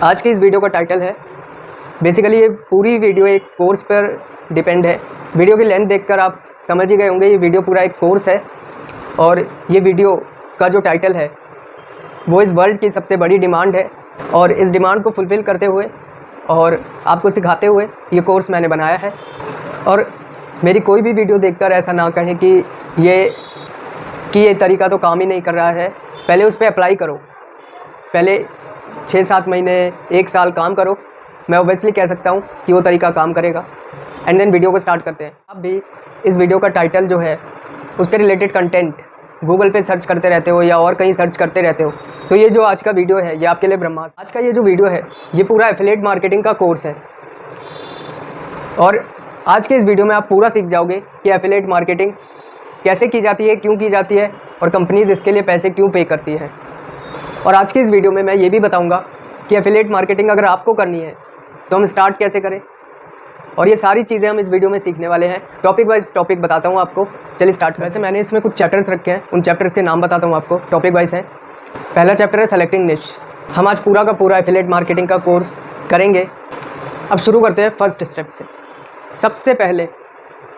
आज की इस वीडियो का टाइटल है, बेसिकली ये पूरी वीडियो एक कोर्स पर डिपेंड है। वीडियो की लेंथ देखकर आप समझ ही गए होंगे ये वीडियो पूरा एक कोर्स है। और ये वीडियो का जो टाइटल है वो इस वर्ल्ड की सबसे बड़ी डिमांड है, और इस डिमांड को फुलफ़िल करते हुए और आपको सिखाते हुए ये कोर्स मैंने बनाया है। और मेरी कोई भी वीडियो देखकर ऐसा ना कहें कि ये तरीका तो काम ही नहीं कर रहा है। पहले उस पर अप्लाई करो, पहले 6-7 महीने 1 साल काम करो, मैं ऑब्वियसली कह सकता हूँ कि वो तरीका काम करेगा। एंड देन वीडियो को स्टार्ट करते हैं। आप भी इस वीडियो का टाइटल जो है उसके रिलेटेड कंटेंट गूगल पे सर्च करते रहते हो या और कहीं सर्च करते रहते हो, तो ये जो आज का वीडियो है ये आपके लिए ब्रह्मास्त्र। आज का ये जो वीडियो है ये पूरा एफिलिएट मार्केटिंग का कोर्स है, और आज के इस वीडियो में आप पूरा सीख जाओगे कि एफिलिएट मार्केटिंग कैसे की जाती है, क्यों की जाती है, और कंपनीज़ इसके लिए पैसे क्यों पे करती है। और आज की इस वीडियो में मैं ये भी बताऊंगा कि एफिलिएट मार्केटिंग अगर आपको करनी है तो हम स्टार्ट कैसे करें, और ये सारी चीज़ें हम इस वीडियो में सीखने वाले हैं। टॉपिक वाइज टॉपिक बताता हूँ आपको। चलिए स्टार्ट करें। वैसे मैंने इसमें कुछ चैप्टर्स रखे हैं, उन चैप्टर्स के नाम बताता हूँ आपको, टॉपिक वाइज है। पहला चैप्टर है सेलेक्टिंग निश। हम आज पूरा का पूरा एफिलिएट मार्केटिंग का कोर्स करेंगे। अब शुरू करते हैं फर्स्ट स्टेप से। सबसे पहले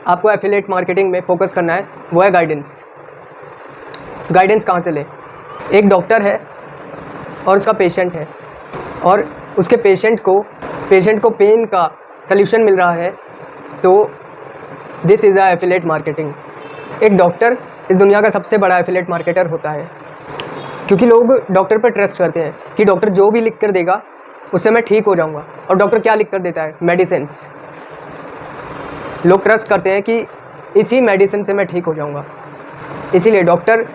आपको एफिलिएट मार्केटिंग में फोकस करना है, वो है गाइडेंस। गाइडेंस कहाँ से ले? एक डॉक्टर है और उसका पेशेंट है, और उसके पेशेंट को पेन का सल्यूशन मिल रहा है, तो this is a affiliate marketing. एक डॉक्टर इस दुनिया का सबसे बड़ा एफिलिएट मार्केटर होता है, क्योंकि लोग डॉक्टर पर ट्रस्ट करते हैं कि डॉक्टर जो भी लिख कर देगा उससे मैं ठीक हो जाऊंगा। और डॉक्टर क्या लिख कर देता है? मेडिसिन्स। लोग ट्रस्ट करते हैं कि इसी मेडिसिन से मैं ठीक हो जाऊंगा, इसीलिए डॉक्टर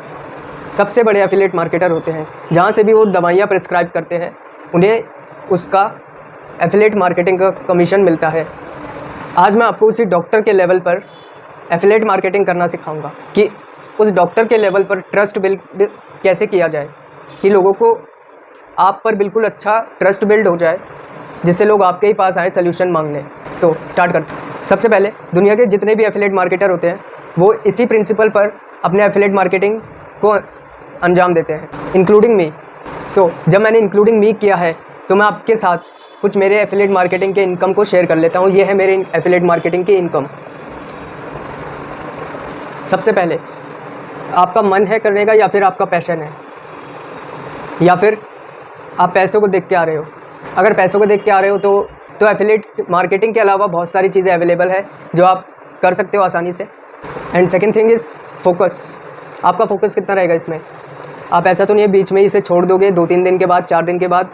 सबसे बड़े एफिलिएट मार्केटर होते हैं। जहाँ से भी वो दवाइयाँ प्रिस्क्राइब करते हैं उन्हें उसका एफिलिएट मार्केटिंग का कमीशन मिलता है। आज मैं आपको उसी डॉक्टर के लेवल पर एफिलिएट मार्केटिंग करना सिखाऊंगा कि उस डॉक्टर के लेवल पर ट्रस्ट बिल्ड कैसे किया जाए, कि लोगों को आप पर बिल्कुल अच्छा ट्रस्ट बिल्ड हो जाए, जिससे लोग आपके ही पास आए सल्यूशन मांगने। सो स्टार्ट करते हैं। सबसे पहले दुनिया के जितने भी एफिलिएट मार्केटर होते हैं वो इसी प्रिंसिपल पर अपने एफिलिएट मार्केटिंग को अंजाम देते हैं, इंक्लूडिंग मी। सो जब मैंने इंक्लूडिंग मी किया है तो मैं आपके साथ कुछ मेरे एफिलिएट मार्केटिंग के इनकम को शेयर कर लेता हूँ। ये है मेरे एफिलिएट मार्केटिंग की इनकम। सबसे पहले आपका मन है करने का, या फिर आपका पैशन है, या फिर आप पैसों को देख के आ रहे हो। अगर पैसों को देख के आ रहे हो तो एफिलिएट मार्केटिंग के अलावा बहुत सारी चीज़ें अवेलेबल है जो आप कर सकते हो आसानी से। And second thing is focus. आपका फोकस कितना रहेगा इसमें? आप ऐसा तो नहीं है बीच में ही इसे छोड़ दोगे, 2-3 दिन के बाद, 4 दिन के बाद।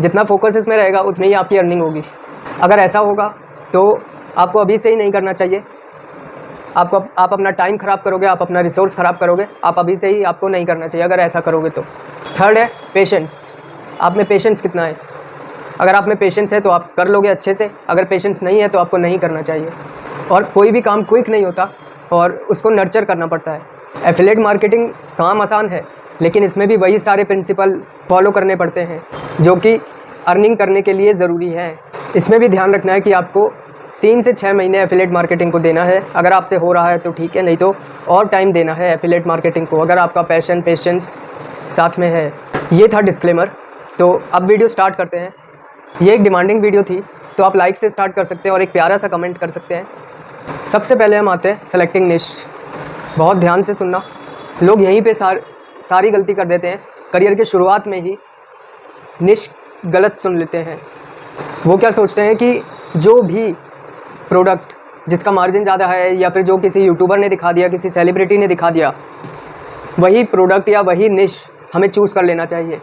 जितना फोकस इसमें रहेगा उतनी ही आपकी अर्निंग होगी। अगर ऐसा होगा तो आपको अभी से ही नहीं करना चाहिए। आप अपना टाइम ख़राब करोगे, आप अपना रिसोर्स ख़राब करोगे। आप अभी से ही आपको नहीं करना चाहिए अगर ऐसा करोगे तो। थर्ड है पेशेंस। आप में पेशेंस कितना है? अगर आप में पेशेंस है तो आप कर लोगे अच्छे से, अगर पेशेंस नहीं है तो आपको नहीं करना चाहिए। और कोई भी काम क्विक नहीं होता और उसको नर्चर करना पड़ता है। एफिलिएट मार्केटिंग काम आसान है, लेकिन इसमें भी वही सारे प्रिंसिपल फॉलो करने पड़ते हैं जो कि अर्निंग करने के लिए ज़रूरी है। इसमें भी ध्यान रखना है कि आपको 3 से 6 महीने एफिलिएट मार्केटिंग को देना है। अगर आपसे हो रहा है तो ठीक है, नहीं तो और टाइम देना है एफिलिएट मार्केटिंग को, अगर आपका पैशन पेशेंस साथ में है। ये था डिस्क्लेमर। तो अब वीडियो स्टार्ट करते हैं। ये एक डिमांडिंग वीडियो थी, तो आप लाइक से स्टार्ट कर सकते हैं और एक प्यारा सा कमेंट कर सकते हैं। सबसे पहले हम आते हैं सेलेक्टिंग निश। बहुत ध्यान से सुनना। लोग यहीं पे सारी गलती कर देते हैं, करियर के शुरुआत में ही निश गलत सुन लेते हैं। वो क्या सोचते हैं कि जो भी प्रोडक्ट जिसका मार्जिन ज़्यादा है, या फिर जो किसी यूट्यूबर ने दिखा दिया, किसी सेलिब्रिटी ने दिखा दिया, वही प्रोडक्ट या वही निश हमें चूज़ कर लेना चाहिए।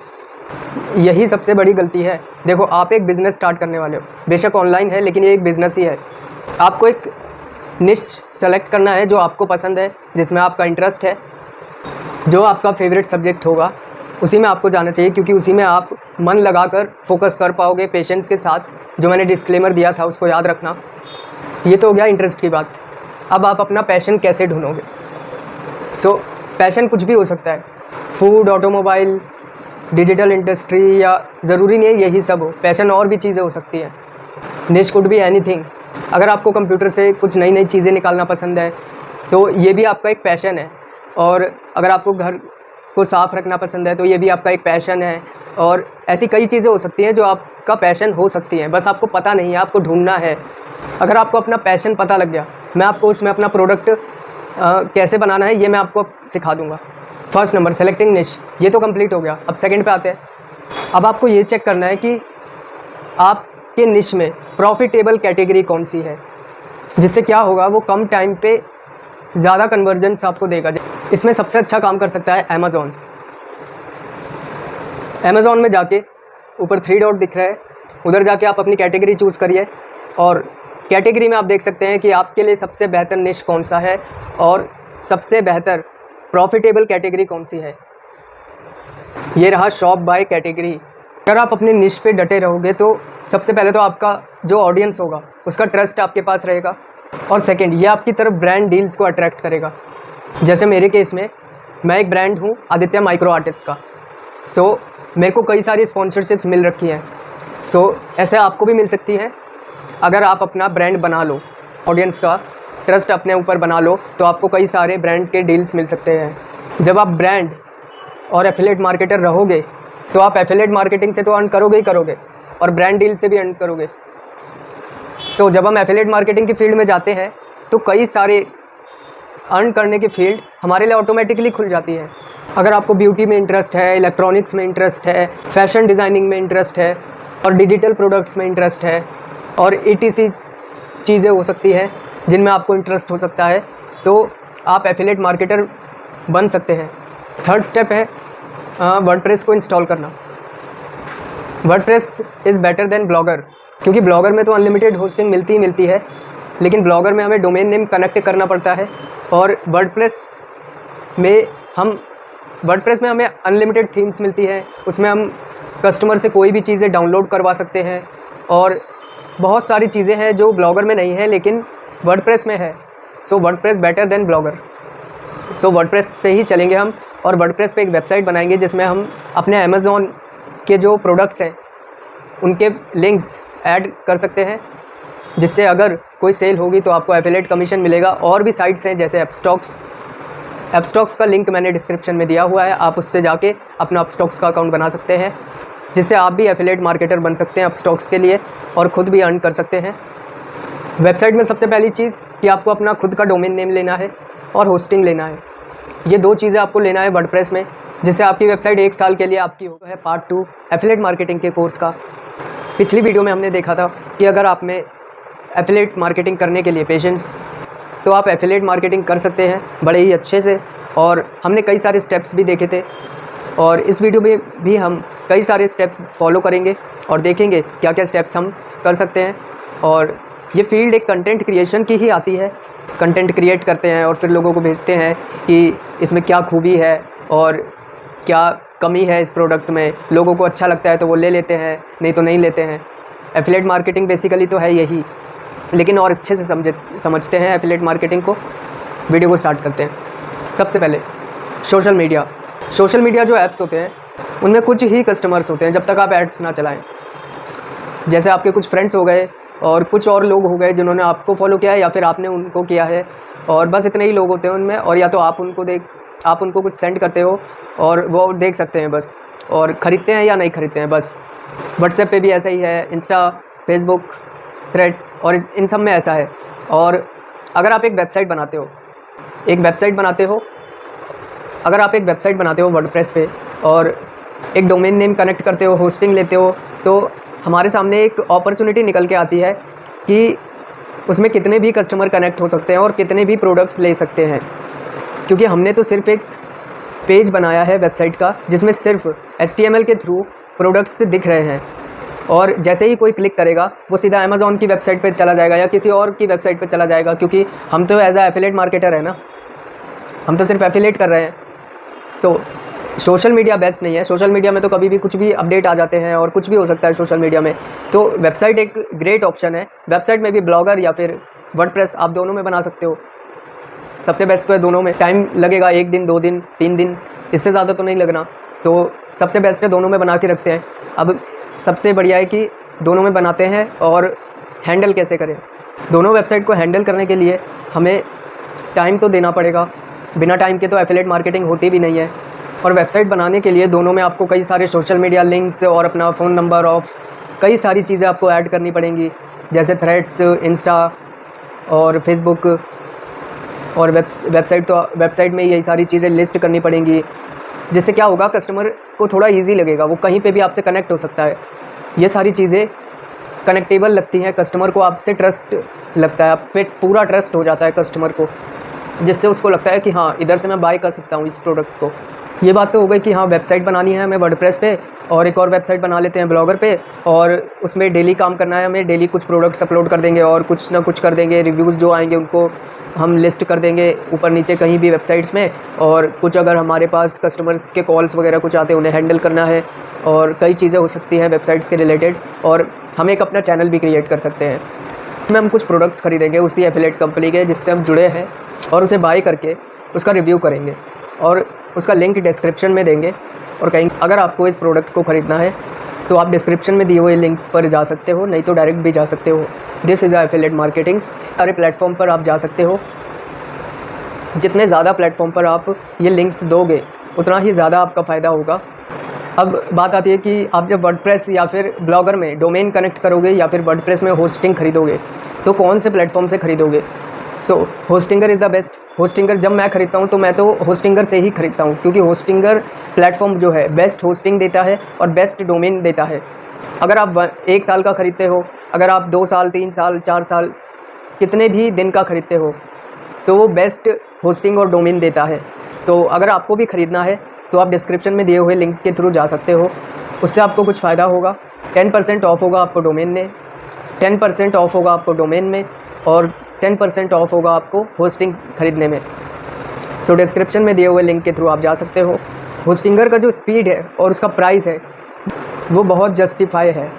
यही सबसे बड़ी गलती है। देखो, आप एक बिज़नेस स्टार्ट करने वाले हो, बेशक ऑनलाइन है लेकिन ये एक बिज़नेस ही है। आपको एक निश सेलेक्ट करना है जो आपको पसंद है, जिसमें आपका इंटरेस्ट है, जो आपका फेवरेट सब्जेक्ट होगा, उसी में आपको जाना चाहिए, क्योंकि उसी में आप मन लगाकर फोकस कर पाओगे पेशेंस के साथ। जो मैंने डिस्क्लेमर दिया था उसको याद रखना। ये तो हो गया इंटरेस्ट की बात। अब आप अपना पैशन कैसे ढूंढोगे? सो पैशन कुछ भी हो सकता है, फूड, ऑटोमोबाइल, डिजिटल इंडस्ट्री, या ज़रूरी नहीं है यही सब हो। पैशन और भी चीज़ें हो सकती हैं। निश कुड बी एनीथिंग। अगर आपको कंप्यूटर से कुछ नई नई चीज़ें निकालना पसंद है तो ये भी आपका एक पैशन है। और अगर आपको घर को साफ़ रखना पसंद है तो ये भी आपका एक पैशन है। और ऐसी कई चीज़ें हो सकती हैं जो आपका पैशन हो सकती हैं, बस आपको पता नहीं है, आपको ढूंढना है। अगर आपको अपना पैशन पता लग गया, मैं आपको उसमें अपना प्रोडक्ट कैसे बनाना है ये मैं आपको सिखा दूंगा। फर्स्ट नंबर सेलेक्टिंग निश, ये तो कंप्लीट हो गया। अब सेकंड पे आते हैं। अब आपको ये चेक करना है कि आपके निश में प्रॉफिटेबल कैटेगरी कौन सी है, जिससे क्या होगा वो कम टाइम पे ज़्यादा कन्वर्जेंस आपको देगा। इसमें सबसे अच्छा काम कर सकता है अमेज़ॉन। अमेज़ॉन में जाके ऊपर 3 डॉट दिख रहा है, उधर जाके आप अपनी कैटेगरी चूज़ करिए और कैटेगरी में आप देख सकते हैं कि आपके लिए सबसे बेहतर निश कौन सा है और सबसे बेहतर प्रॉफिटेबल कैटेगरी कौन सी है। ये रहा शॉप बाय कैटेगरी। अगर आप अपने निश पे डटे रहोगे तो सबसे पहले तो आपका जो ऑडियंस होगा उसका ट्रस्ट आपके पास रहेगा, और सेकंड ये आपकी तरफ ब्रांड डील्स को अट्रैक्ट करेगा। जैसे मेरे केस में मैं एक ब्रांड हूँ आदित्य माइक्रो आर्टिस्ट का, सो मेरे को कई सारी स्पॉन्सरशिप्स मिल रखी हैं। सो ऐसे आपको भी मिल सकती है। अगर आप अपना ब्रांड बना लो, ऑडियंस का ट्रस्ट अपने ऊपर बना लो, तो आपको कई सारे ब्रांड के डील्स मिल सकते हैं। जब आप ब्रांड और एफिलिएट मार्केटर रहोगे तो आप एफिलिएट मार्केटिंग से तो अर्न करोगे ही करोगे और ब्रांड डील से भी अर्न करोगे। सो जब हम एफिलिएट मार्केटिंग की फील्ड में जाते हैं तो कई सारे अर्न करने की फील्ड हमारे लिए ऑटोमेटिकली खुल जाती है। अगर आपको ब्यूटी में इंटरेस्ट है, इलेक्ट्रॉनिक्स में इंटरेस्ट है, फैशन डिज़ाइनिंग में इंटरेस्ट है और डिजिटल प्रोडक्ट्स में इंटरेस्ट है और ETC चीज़ें हो सकती हैं जिनमें आपको इंटरेस्ट हो सकता है, तो आप एफिलिएट मार्केटर बन सकते हैं। थर्ड स्टेप है वर्डप्रेस को इंस्टॉल करना। WordPress is better than blogger, क्योंकि ब्लॉगर में तो अनलिमिटेड होस्टिंग मिलती ही मिलती है, लेकिन ब्लॉगर में हमें डोमेन नेम कनेक्ट करना पड़ता है और वर्डप्रेस में हमें अनलिमिटेड थीम्स मिलती है। उसमें हम कस्टमर से कोई भी चीज़ें डाउनलोड करवा सकते हैं और बहुत सारी चीज़ें हैं जो ब्लॉगर में नहीं है लेकिन वर्डप्रेस में है। सो वर्डप्रेस बेटर देन ब्लॉगर। सो वर्डप्रेस से ही चलेंगे हम और वर्डप्रेस पे एक वेबसाइट बनाएंगे जिसमें हम अपने अमेज़ॉन के जो प्रोडक्ट्स हैं उनके लिंक्स ऐड कर सकते हैं, जिससे अगर कोई सेल होगी तो आपको एफिलिएट कमीशन मिलेगा। और भी साइट्स हैं जैसे एपस्टॉक्स का लिंक मैंने डिस्क्रिप्शन में दिया हुआ है, आप उससे जाके अपना एपस्टॉक्स का अकाउंट बना सकते हैं, जिससे आप भी एफिलिएट मार्केटर बन सकते हैं एपस्टॉक्स के लिए और ख़ुद भी अर्न कर सकते हैं। वेबसाइट में सबसे पहली चीज़ कि आपको अपना खुद का डोमेन नेम लेना है और होस्टिंग लेना है। ये 2 चीज़ें आपको लेना है वर्डप्रेस में, जिससे आपकी वेबसाइट 1 साल के लिए आपकी हो है। पार्ट 2 एफिलिएट मार्केटिंग के कोर्स का। पिछली वीडियो में हमने देखा था कि अगर आप में एफिलिएट मार्केटिंग करने के लिए पेशेंस, तो आप एफिलिएट मार्केटिंग कर सकते हैं बड़े ही अच्छे से, और हमने कई सारे स्टेप्स भी देखे थे और इस वीडियो में भी हम कई सारे स्टेप्स फॉलो करेंगे और देखेंगे क्या क्या स्टेप्स हम कर सकते हैं। और ये फील्ड एक कंटेंट क्रिएशन की ही आती है। कंटेंट क्रिएट करते हैं और फिर लोगों को भेजते हैं कि इसमें क्या खूबी है और क्या कमी है इस प्रोडक्ट में। लोगों को अच्छा लगता है तो वो ले लेते हैं, नहीं तो नहीं लेते हैं। एफिलिएट मार्केटिंग बेसिकली तो है यही, लेकिन और अच्छे से समझते हैं एफिलिएट मार्केटिंग को। वीडियो को स्टार्ट करते हैं। सबसे पहले सोशल मीडिया जो ऐप्स होते हैं उनमें कुछ ही कस्टमर्स होते हैं जब तक आप एड्स ना चलाएं। जैसे आपके कुछ फ्रेंड्स हो गए और कुछ और लोग हो गए जिन्होंने आपको फॉलो किया है या फिर आपने उनको किया है, और बस इतने ही लोग होते हैं उनमें। और या तो आप उनको कुछ सेंड करते हो और वो देख सकते हैं बस, और ख़रीदते हैं या नहीं ख़रीदते हैं बस। व्हाट्सएप पे भी ऐसा ही है, इंस्टा, फेसबुक, थ्रेड्स और इन सब में ऐसा है। और अगर आप एक वेबसाइट बनाते हो वर्डप्रेस पे और एक डोमेन नेम कनेक्ट करते हो, होस्टिंग लेते हो, तो हमारे सामने एक अपॉर्चुनिटी निकल के आती है कि उसमें कितने भी कस्टमर कनेक्ट हो सकते हैं और कितने भी प्रोडक्ट्स ले सकते हैं। क्योंकि हमने तो सिर्फ एक पेज बनाया है वेबसाइट का जिसमें सिर्फ HTML के थ्रू प्रोडक्ट्स दिख रहे हैं, और जैसे ही कोई क्लिक करेगा वो सीधा अमेज़ॉन की वेबसाइट पे चला जाएगा या किसी और की वेबसाइट पे चला जाएगा। क्योंकि हम तो एज अ एफिलिएट मार्केटर है ना, हम तो सिर्फ एफिलिएट कर रहे हैं। सो सोशल मीडिया बेस्ट नहीं है। सोशल मीडिया में तो कभी भी कुछ भी अपडेट आ जाते हैं और कुछ भी हो सकता है सोशल मीडिया में। तो वेबसाइट एक ग्रेट ऑप्शन है। वेबसाइट में भी ब्लॉगर या फिर वर्डप्रेस आप दोनों में बना सकते हो। सबसे बेस्ट तो है दोनों में। टाइम लगेगा 1 दिन, 2 दिन, 3 दिन, इससे ज़्यादा तो नहीं लगना। तो सबसे बेस्ट है दोनों में बना के रखते हैं। अब सबसे बढ़िया है कि दोनों में बनाते हैं और हैंडल कैसे करें। दोनों वेबसाइट को हैंडल करने के लिए हमें टाइम तो देना पड़ेगा। बिना टाइम के तो एफिलिएट मार्केटिंग होती भी नहीं है। और वेबसाइट बनाने के लिए दोनों में आपको कई सारे सोशल मीडिया लिंक्स और अपना फ़ोन नंबर और कई सारी चीज़ें आपको ऐड करनी पड़ेंगी, जैसे थ्रेड्स, इंस्टा और फेसबुक। और वेबसाइट में यही सारी चीज़ें लिस्ट करनी पड़ेंगी, जिससे क्या होगा, कस्टमर को थोड़ा इजी लगेगा, वो कहीं पे भी आपसे कनेक्ट हो सकता है। ये सारी चीज़ें कनेक्टेबल लगती हैं, कस्टमर को आपसे ट्रस्ट लगता है, आप पे पूरा ट्रस्ट हो जाता है कस्टमर को, जिससे उसको लगता है कि हाँ, इधर से मैं बाय कर सकता हूँ इस प्रोडक्ट को। ये बात तो हो गई कि हाँ, वेबसाइट बनानी है हमें वर्डप्रेस पे, और एक और वेबसाइट बना लेते हैं ब्लॉगर पे, और उसमें डेली काम करना है हमें, डेली कुछ प्रोडक्ट्स अपलोड कर देंगे और कुछ ना कुछ कर देंगे, रिव्यूज़ जो आएंगे उनको हम लिस्ट कर देंगे ऊपर नीचे कहीं भी वेबसाइट्स में। और कुछ अगर हमारे पास कस्टमर्स के कॉल्स वगैरह कुछ आते हैं उन्हें हैंडल करना है, और कई चीज़ें हो सकती हैं वेबसाइट्स के रिलेटेड। और हम एक अपना चैनल भी क्रिएट कर सकते हैं, इसमें हम कुछ प्रोडक्ट्स खरीदेंगे उसी एफिलिएट कंपनी के जिससे हम जुड़े हैं, और उसे बाय करके उसका रिव्यू करेंगे और उसका लिंक डिस्क्रिप्शन में देंगे। और कहीं अगर आपको इस प्रोडक्ट को ख़रीदना है तो आप डिस्क्रिप्शन में दिए हुए लिंक पर जा सकते हो, नहीं तो डायरेक्ट भी जा सकते हो। This is affiliate marketing. सारे प्लेटफॉर्म पर आप जा सकते हो, जितने ज़्यादा प्लेटफॉर्म पर आप ये लिंक्स दोगे उतना ही ज़्यादा आपका फ़ायदा होगा। अब बात आती है कि आप जब वर्डप्रेस या फिर ब्लॉगर में डोमेन कनेक्ट करोगे या फिर वर्डप्रेस में होस्टिंग खरीदोगे तो कौन से प्लेटफॉर्म से खरीदोगे। So Hostinger is the best. Hostinger जब मैं ख़रीदता हूँ तो मैं तो होस्टिंगर से ही खरीदता हूँ, क्योंकि होस्टिंगर प्लेटफॉर्म जो है बेस्ट होस्टिंग देता है और बेस्ट डोमेन देता है। अगर आप 1 साल का ख़रीदते हो, अगर आप 2 साल 3 साल 4 साल कितने भी दिन का ख़रीदते हो तो वो बेस्ट होस्टिंग और डोमेन देता है। तो अगर आपको भी ख़रीदना है तो आप डिस्क्रिप्शन में दिए हुए लिंक के थ्रू जा सकते हो, उससे आपको कुछ फ़ायदा होगा। 10% ऑफ होगा आपको डोमेन में, 10% ऑफ होगा आपको डोमेन में, और 10% ऑफ होगा आपको होस्टिंग ख़रीदने में। सो डिस्क्रिप्शन में दिए हुए लिंक के थ्रू आप जा सकते हो। होस्टिंगर का जो स्पीड है और उसका प्राइस है वो बहुत जस्टिफाई है।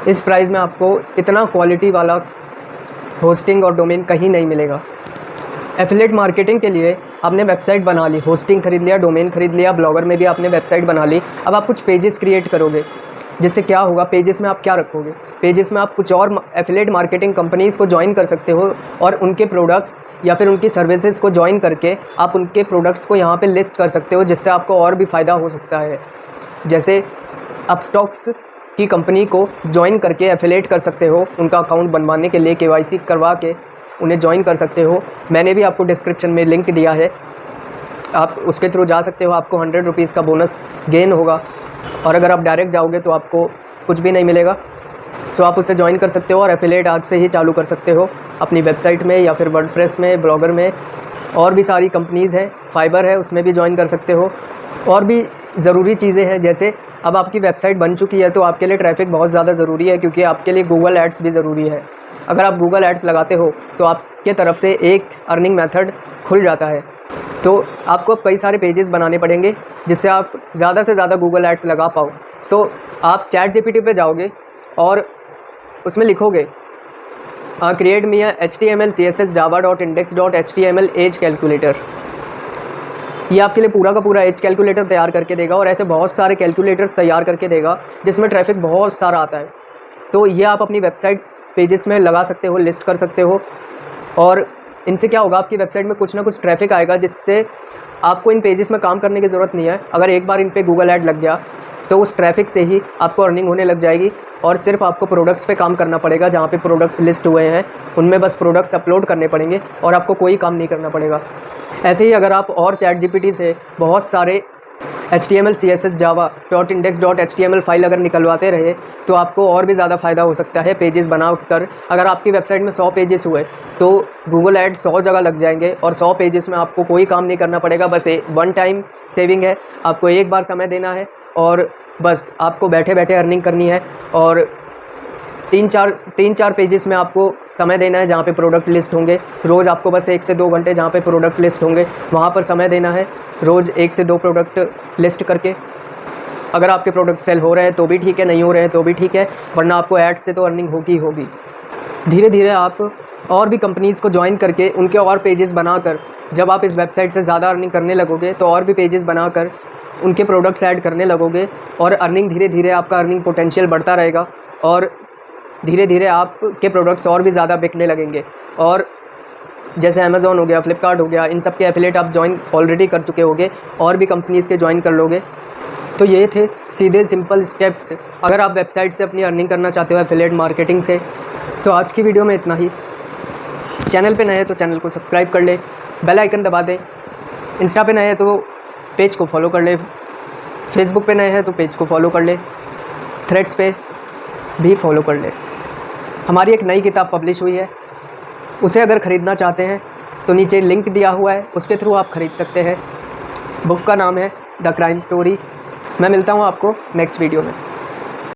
इस प्राइस में आपको इतना क्वालिटी वाला होस्टिंग और डोमेन कहीं नहीं मिलेगा। एफिलिएट मार्केटिंग के लिए आपने वेबसाइट बना ली, होस्टिंग खरीद लिया, डोमेन खरीद लिया, ब्लॉगर में भी आपने वेबसाइट बना ली। अब आप कुछ पेजेस क्रिएट करोगे, जिससे क्या होगा, पेजेस में आप क्या रखोगे, पेजेस में आप कुछ और एफिलिएट मार्केटिंग कंपनीज़ को ज्वाइन कर सकते हो और उनके प्रोडक्ट्स या फिर उनकी सर्विसेज को ज्वाइन करके आप उनके प्रोडक्ट्स को यहाँ पे लिस्ट कर सकते हो, जिससे आपको और भी फ़ायदा हो सकता है। जैसे आप स्टॉक्स की कंपनी को ज्वाइन करके एफिलिएट कर सकते हो, उनका अकाउंट बनवाने के लिए KYC करवा के उन्हें ज्वाइन कर सकते हो। मैंने भी आपको डिस्क्रिप्शन में लिंक दिया है, आप उसके थ्रू जा सकते हो, आपको 100 रुपीज़ का बोनस गेन होगा। और अगर आप डायरेक्ट जाओगे तो आपको कुछ भी नहीं मिलेगा। सो आप उससे ज्वाइन कर सकते हो और एफिलिएट आज से ही चालू कर सकते हो अपनी वेबसाइट में या फिर वर्डप्रेस में, ब्लॉगर में। और भी सारी कंपनीज़ हैं, फाइबर है उसमें भी ज्वाइन कर सकते हो। और भी ज़रूरी चीज़ें हैं, जैसे अब आपकी वेबसाइट बन चुकी है तो आपके लिए ट्रैफिक बहुत ज़्यादा ज़रूरी है, क्योंकि आपके लिए गूगल एड्स भी ज़रूरी है। अगर आप गूगल एड्स लगाते हो तो आपके तरफ से एक अर्निंग मेथड खुल जाता है। तो आपको अब कई सारे पेजेस बनाने पड़ेंगे जिससे आप ज़्यादा से ज़्यादा गूगल एड्स लगा पाओ। सो आप ChatGPT पे जाओगे और उसमें लिखोगे create me HTML CSS java.index.html as calculator. ये आपके लिए पूरा का पूरा एज कैलकुलेटर तैयार करके देगा, और ऐसे बहुत सारे कैलकुलेटर्स तैयार करके देगा जिसमें ट्रैफिक बहुत सारा आता है। तो ये आप अपनी वेबसाइट पेजेस में लगा सकते हो, लिस्ट कर सकते हो, और इनसे क्या होगा, आपकी वेबसाइट में कुछ ना कुछ ट्रैफिक आएगा, जिससे आपको इन पेजेस में काम करने की ज़रूरत नहीं है। अगर एक बार इन पे गूगल ऐड लग गया तो उस ट्रैफिक से ही आपको अर्निंग होने लग जाएगी, और सिर्फ आपको प्रोडक्ट्स पे काम करना पड़ेगा। जहाँ पे प्रोडक्ट्स लिस्ट हुए हैं उनमें बस प्रोडक्ट्स अपलोड करने पड़ेंगे और आपको कोई काम नहीं करना पड़ेगा। ऐसे ही अगर आप और ChatGPT से बहुत सारे HTML CSS java.index.html फाइल अगर निकलवाते रहे तो आपको और भी ज़्यादा फ़ायदा हो सकता है पेजेस बना कर। अगर आपकी वेबसाइट में 100 पेजेस हुए तो गूगल ऐड 100 जगह लग जाएंगे, और 100 पेजेस में आपको कोई काम नहीं करना पड़ेगा। बस वन टाइम सेविंग है, आपको एक बार समय देना है और बस आपको बैठे बैठे अर्निंग करनी है। और 3-4 पेजेस में आपको समय देना है जहाँ पे प्रोडक्ट लिस्ट होंगे। रोज़ आपको बस 1 से 2 घंटे जहाँ पे प्रोडक्ट लिस्ट होंगे वहाँ पर समय देना है, रोज़ 1 से 2 प्रोडक्ट लिस्ट करके। अगर आपके प्रोडक्ट सेल हो रहे हैं तो भी ठीक है, नहीं हो रहे हैं तो भी ठीक है, वरना आपको ऐड से तो अर्निंग होगी होगी। धीरे धीरे आप और भी कंपनीज़ को ज्वाइन करके उनके और पेजेस बनाकर, जब आप इस वेबसाइट से ज़्यादा अर्निंग करने लगोगे तो और भी पेजेस बनाकर उनके प्रोडक्ट्स ऐड करने लगोगे, और अर्निंग धीरे धीरे आपका अर्निंग पोटेंशियल बढ़ता रहेगा, और धीरे धीरे आपके प्रोडक्ट्स और भी ज़्यादा बिकने लगेंगे। और जैसे अमेज़ॉन हो गया, फ्लिपकार्ट हो गया, इन सब के एफिलिएट आप ज्वाइन ऑलरेडी कर चुके होगे और भी कंपनीज़ के ज्वाइन कर लोगे। तो ये थे सीधे सिंपल स्टेप्स अगर आप वेबसाइट से अपनी अर्निंग करना चाहते हो एफिलिएट मार्केटिंग से। सो आज की वीडियो में इतना ही। चैनल पे नए हैं तो चैनल को सब्सक्राइब कर ले, बेल आइकन दबा दें। इंस्टा पे नए हैं तो पेज को फॉलो कर ले, फेसबुक पे नए हैं तो पेज को फॉलो कर ले, थ्रेड्स पे भी फॉलो कर ले। हमारी एक नई किताब पब्लिश हुई है, उसे अगर ख़रीदना चाहते हैं तो नीचे लिंक दिया हुआ है, उसके थ्रू आप ख़रीद सकते हैं। बुक का नाम है द क्राइम स्टोरी। मैं मिलता हूँ आपको नेक्स्ट वीडियो में।